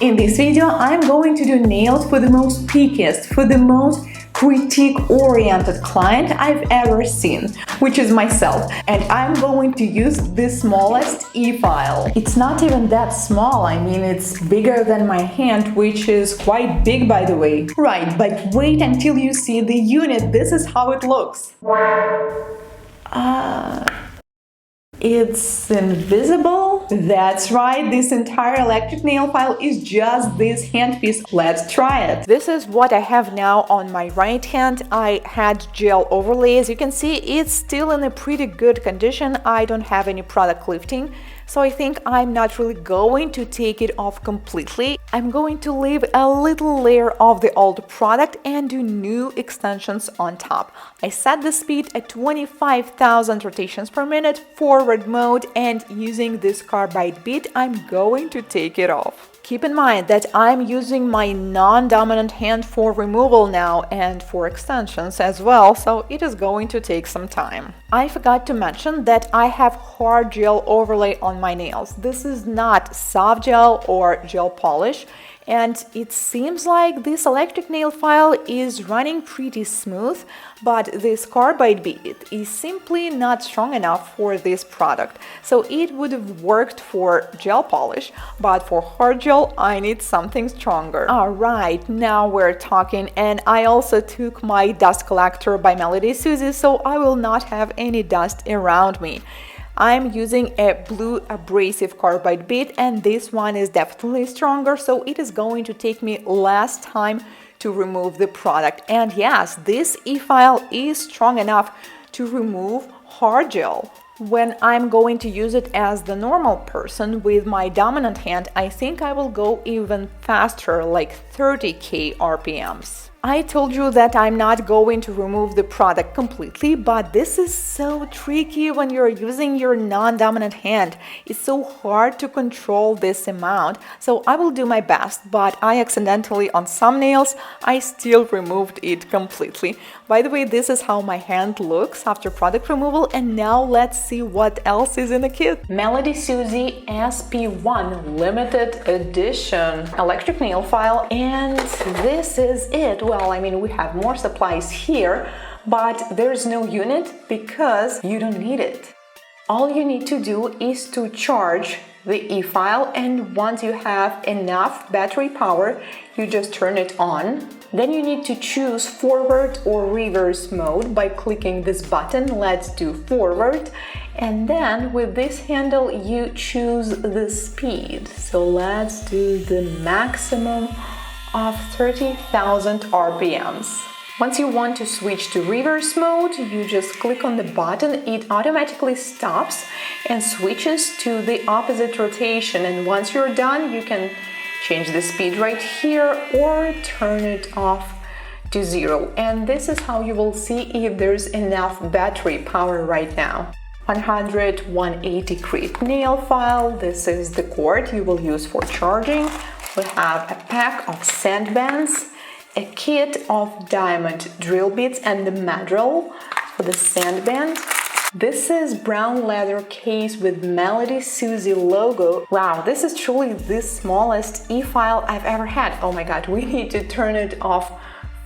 In this video, I'm going to do nails for the most pickiest, for the most critique-oriented client I've ever seen, which is myself, and I'm going to use the smallest e-file. It's not even that small, I mean it's bigger than my hand, which is quite big by the way. Right, but wait until you see the unit, this is how it looks. It's invisible? That's right, this entire electric nail file is just this handpiece. Let's try it. This is what I have now on my right hand. I had gel overlay. As you can see, it's still in a pretty good condition. I don't have any product lifting, so I think I'm not really going to take it off completely. I'm going to leave a little layer of the old product and do new extensions on top. I set the speed at 25,000 rotations per minute, forward mode, and using this carbide bit, I'm going to take it off. Keep in mind that I'm using my non-dominant hand for removal now and for extensions as well, so it is going to take some time. I forgot to mention that I have hard gel overlay on my nails. This is not soft gel or gel polish, and it seems like this electric nail file is running pretty smooth, but this carbide bit is simply not strong enough for this product. So it would have worked for gel polish, but for hard gel I need something stronger. Alright, now we're talking, and I also took my dust collector by Melodysusie, so I will not have any dust around me. I'm using a blue abrasive carbide bit, and this one is definitely stronger, so it is going to take me less time to remove the product. And yes, this e-file is strong enough to remove hard gel. When I'm going to use it as the normal person with my dominant hand, I think I will go even faster, like 30k RPMs. I told you that I'm not going to remove the product completely, but this is so tricky when you're using your non-dominant hand. It's so hard to control this amount, so I will do my best, but I accidentally, on some nails, I still removed it completely. By the way, this is how my hand looks after product removal, and now let's see what else is in the kit. Melodysusie SP1 limited edition electric nail file, and this is it. Well, I mean, we have more supplies here, but there's no unit because you don't need it. All you need to do is to charge the e-file, and once you have enough battery power, you just turn it on. Then you need to choose forward or reverse mode by clicking this button. Let's do forward. And then with this handle, you choose the speed. So let's do the maximum of 30,000 RPMs. Once you want to switch to reverse mode, you just click on the button, it automatically stops and switches to the opposite rotation. And once you're done, you can change the speed right here or turn it off to 0. And this is how you will see if there's enough battery power right now. 180 grit nail file. This is the cord you will use for charging. We have a pack of sand bands, a kit of diamond drill bits, and the mandrel for the sand band. This is brown leather case with Melodysusie logo. Wow, this is truly the smallest e-file I've ever had. Oh my god, we need to turn it off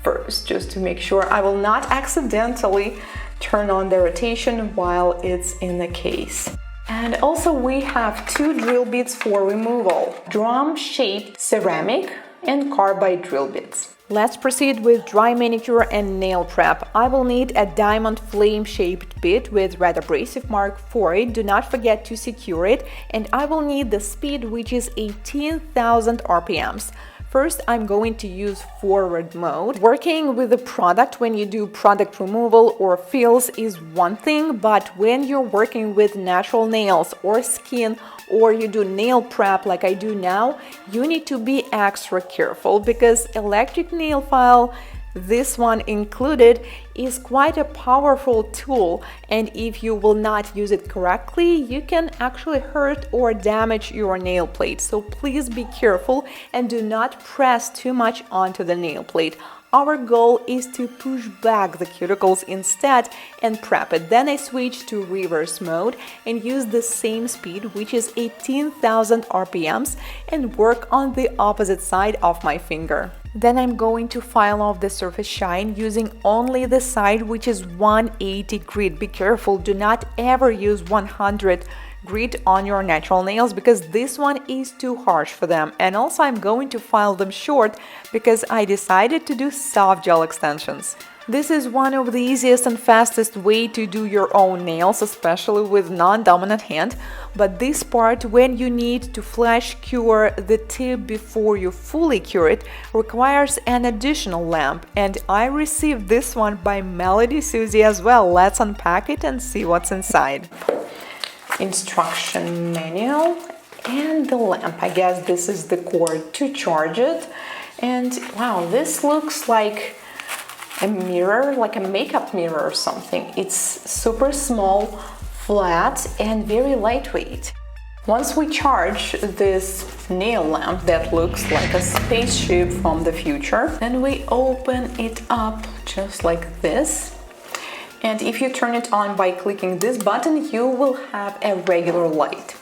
first just to make sure I will not accidentally turn on the rotation while it's in the case. And also we have 2 drill bits for removal, drum-shaped ceramic and carbide drill bits. Let's proceed with dry manicure and nail prep. I will need a diamond flame-shaped bit with red abrasive mark for it. Do not forget to secure it. And I will need the speed, which is 18,000 RPMs. First, I'm going to use forward mode. Working with the product when you do product removal or fills is one thing, but when you're working with natural nails or skin, or you do nail prep like I do now, you need to be extra careful because electric nail file, this one included, is quite a powerful tool, and if you will not use it correctly, you can actually hurt or damage your nail plate. So please be careful and do not press too much onto the nail plate. Our goal is to push back the cuticles instead and prep it. Then I switch to reverse mode and use the same speed, which is 18,000 RPMs, and work on the opposite side of my finger. Then I'm going to file off the surface shine using only the side which is 180 grit. Be careful, do not ever use 100 grit on your natural nails because this one is too harsh for them. And also I'm going to file them short because I decided to do soft gel extensions. This is one of the easiest and fastest way to do your own nails, especially with non-dominant hand. But this part, when you need to flash cure the tip before you fully cure it, requires an additional lamp. And I received this one by Melodysusie as well. Let's unpack it and see what's inside. Instruction manual and the lamp. I guess this is the cord to charge it. And wow, this looks like a mirror, like a makeup mirror or something. It's super small, flat, and very lightweight. Once we charge this nail lamp that looks like a spaceship from the future, then we open it up just like this. And if you turn it on by clicking this button, you will have a regular light.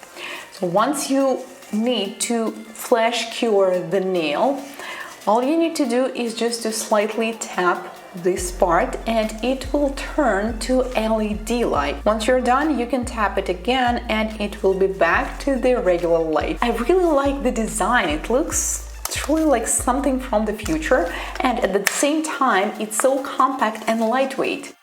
So once you need to flash cure the nail, all you need to do is just to slightly tap this part and it will turn to LED light. Once you're done, you can tap it again and it will be back to the regular light. I really like the design. It looks truly like something from the future, and at the same time it's so compact and lightweight.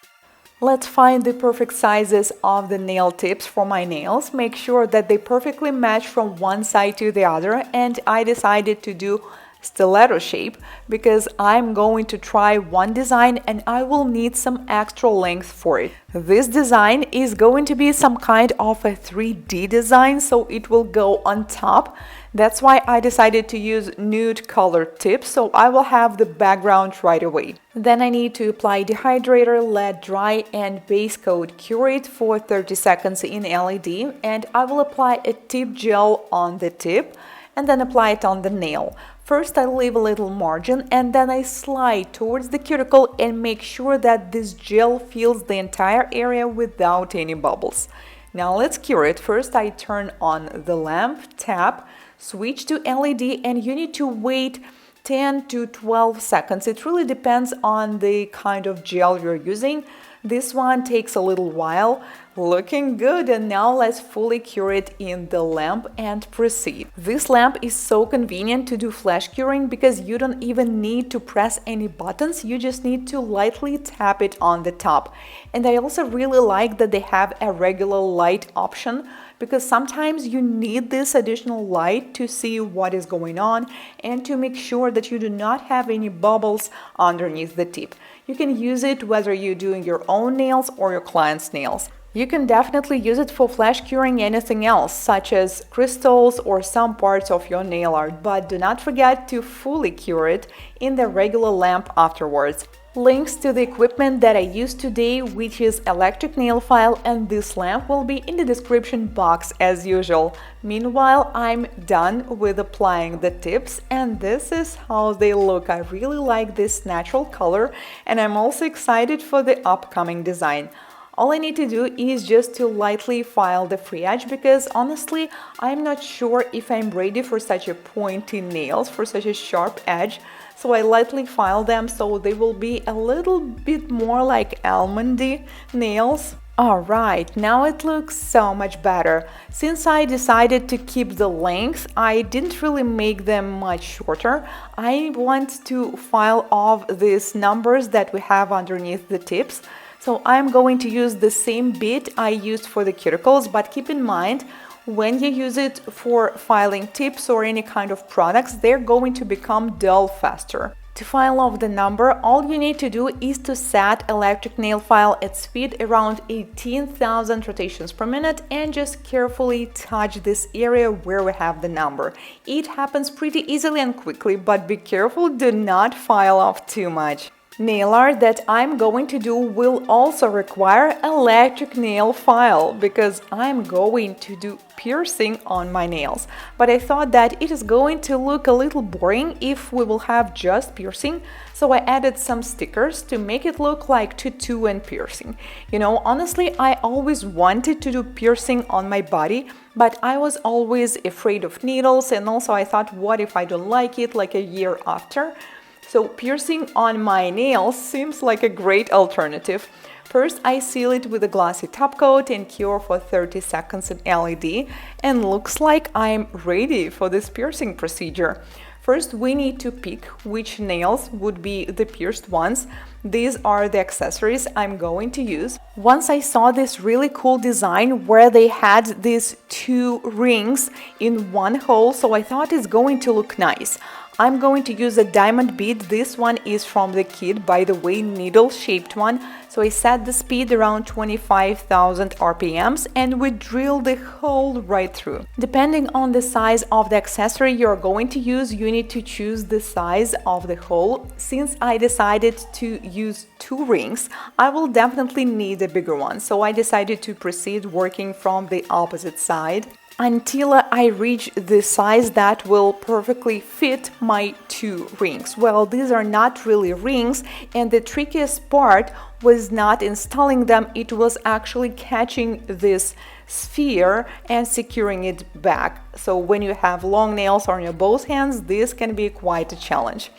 Let's find the perfect sizes of the nail tips for my nails. Make sure that they perfectly match from one side to the other, and I decided to do stiletto shape because I'm going to try one design and I will need some extra length for it. This design is going to be some kind of a 3D design, so it will go on top. That's why I decided to use nude colored tips, so I will have the background right away. Then I need to apply dehydrator, let dry, and base coat cure it for 30 seconds in LED, and I will apply a tip gel on the tip and then apply it on the nail. First I leave a little margin and then I slide towards the cuticle and make sure that this gel fills the entire area without any bubbles. Now let's cure it. First I turn on the lamp, tap, switch to LED, and you need to wait 10 to 12 seconds. It really depends on the kind of gel you're using. This one takes a little while. Looking good, and now let's fully cure it in the lamp and proceed. This lamp is so convenient to do flash curing because you don't even need to press any buttons, you just need to lightly tap it on the top. And I also really like that they have a regular light option because sometimes you need this additional light to see what is going on and to make sure that you do not have any bubbles underneath the tip. You can use it whether you're doing your own nails or your client's nails. You can definitely use it for flash curing anything else, such as crystals or some parts of your nail art, but do not forget to fully cure it in the regular lamp afterwards. Links to the equipment that I used today, which is electric nail file and this lamp, will be in the description box as usual. Meanwhile, I'm done with applying the tips and this is how they look. I really like this natural color and I'm also excited for the upcoming design. All I need to do is just to lightly file the free edge because honestly, I'm not sure if I'm ready for such a pointy nails, for such a sharp edge. So I lightly file them so they will be a little bit more like almondy nails. Alright, now it looks so much better. Since I decided to keep the length, I didn't really make them much shorter. I want to file off these numbers that we have underneath the tips. So I'm going to use the same bit I used for the cuticles, but keep in mind, when you use it for filing tips or any kind of products, they're going to become dull faster. To file off the number, all you need to do is to set electric nail file at speed around 18,000 rotations per minute and just carefully touch this area where we have the number. It happens pretty easily and quickly, but be careful, do not file off too much. nail art that I'm going to do will also require electric nail file because I'm going to do piercing on my nails. But I thought that it is going to look a little boring if we will have just piercing, so I added some stickers to make it look like tattoo and piercing. You know, honestly, I always wanted to do piercing on my body, but I was always afraid of needles, and also I thought, what if I don't like it like a year after? So piercing on my nails seems like a great alternative. First, I seal it with a glossy top coat and cure for 30 seconds in LED, and looks like I'm ready for this piercing procedure. First, we need to pick which nails would be the pierced ones. These are the accessories I'm going to use. Once I saw this really cool design where they had these two rings in one hole, so I thought it's going to look nice. I'm going to use a diamond bead. This one is from the kit, by the way, needle-shaped one. So I set the speed around 25,000 RPMs and we drill the hole right through. Depending on the size of the accessory you're going to use, you need to choose the size of the hole. Since I decided to use two rings, I will definitely need a bigger one. So I decided to proceed working from the opposite side until I reach the size that will perfectly fit my two rings. Well, these are not really rings, and the trickiest part was not installing them, it was actually catching this sphere and securing it back. So when you have long nails on your both hands, this can be quite a challenge.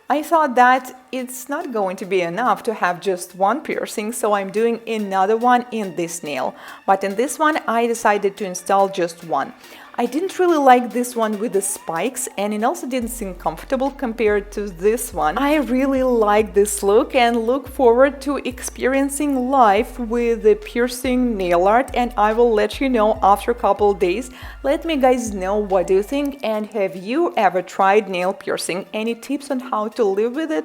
I thought that it's not going to be enough to have just one piercing, so I'm doing another one in this nail. But in this one, I decided to install just one. I didn't really like this one with the spikes, and it also didn't seem comfortable compared to this one. I really like this look and look forward to experiencing life with the piercing nail art, and I will let you know after a couple of days. Let me guys know what do you think, and have you ever tried nail piercing? Any tips on how to live with it?